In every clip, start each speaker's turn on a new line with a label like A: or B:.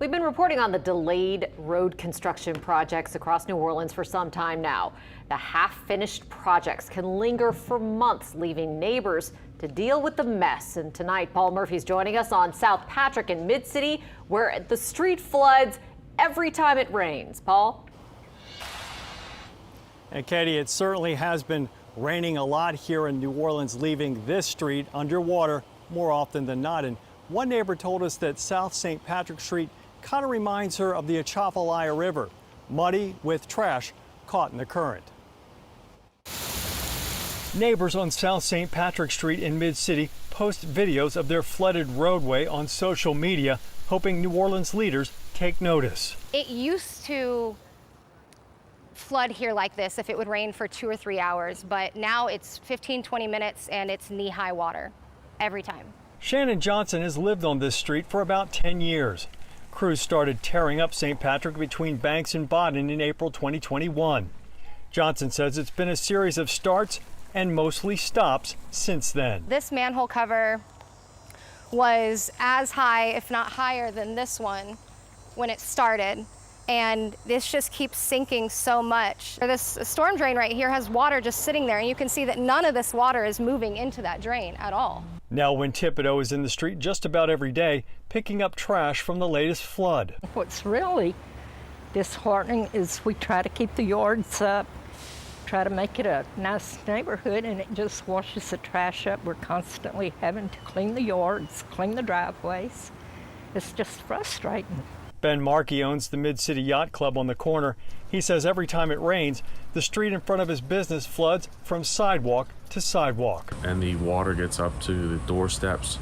A: We've been reporting on the delayed road construction projects across New Orleans for some time now. The half-finished projects can linger for months, leaving neighbors to deal with the mess. And tonight, Paul Murphy's joining us on South Patrick in Mid-City, where the street floods every time it rains. Paul?
B: And Katie, it certainly has been raining a lot here in New Orleans, leaving this street underwater more often than not. And one neighbor told us that South St. Patrick Street kind of reminds her of the Atchafalaya River, muddy with trash caught in the current. Neighbors on South St. Patrick Street in Mid-City post videos of their flooded roadway on social media, hoping New Orleans leaders take notice.
C: It used to flood here like this if it would rain for 2 or 3 hours, but now it's 15-20 minutes and it's knee-high water every time.
B: Shannon Johnson has lived on this street for about 10 years. Crews started tearing up St. Patrick between Banks and Bodden in April 2021. Johnson says it's been a series of starts and mostly stops since then.
C: This manhole cover was as high, if not higher than this one when it started. And this just keeps sinking so much. This storm drain right here has water just sitting there, and you can see that none of this water is moving into that drain at all.
B: Nelwyn Thibodeau is in the street just about every day, picking up trash from the latest flood.
D: What's really disheartening is we try to keep the yards up, try to make it a nice neighborhood, and it just washes the trash up. We're constantly having to clean the yards, clean the driveways. It's just frustrating.
B: Ben Markey owns the Mid-City Yacht Club on the corner. He says every time it rains, the street in front of his business floods from sidewalk to sidewalk.
E: And the water gets up to the doorsteps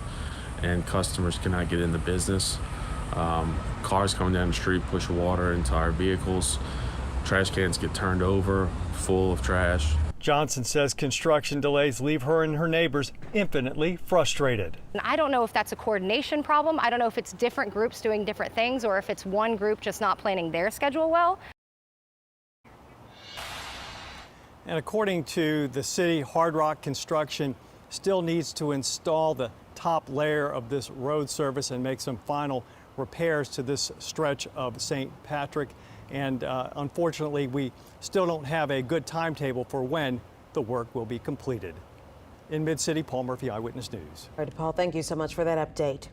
E: and customers cannot get in the business. Cars coming down the street push water into our vehicles. Trash cans get turned over full of trash.
B: Johnson says construction delays leave her and her neighbors infinitely frustrated.
C: And I don't know if that's a coordination problem. I don't know if it's different groups doing different things or if it's one group just not planning their schedule well.
B: And according to the city, Hard Rock Construction still needs to install the top layer of this road surface and make some final repairs to this stretch of St. Patrick. And unfortunately, we still don't have a good timetable for when the work will be completed. In Mid-City, Paul Murphy, Eyewitness News.
F: All right, Paul, thank you so much for that update.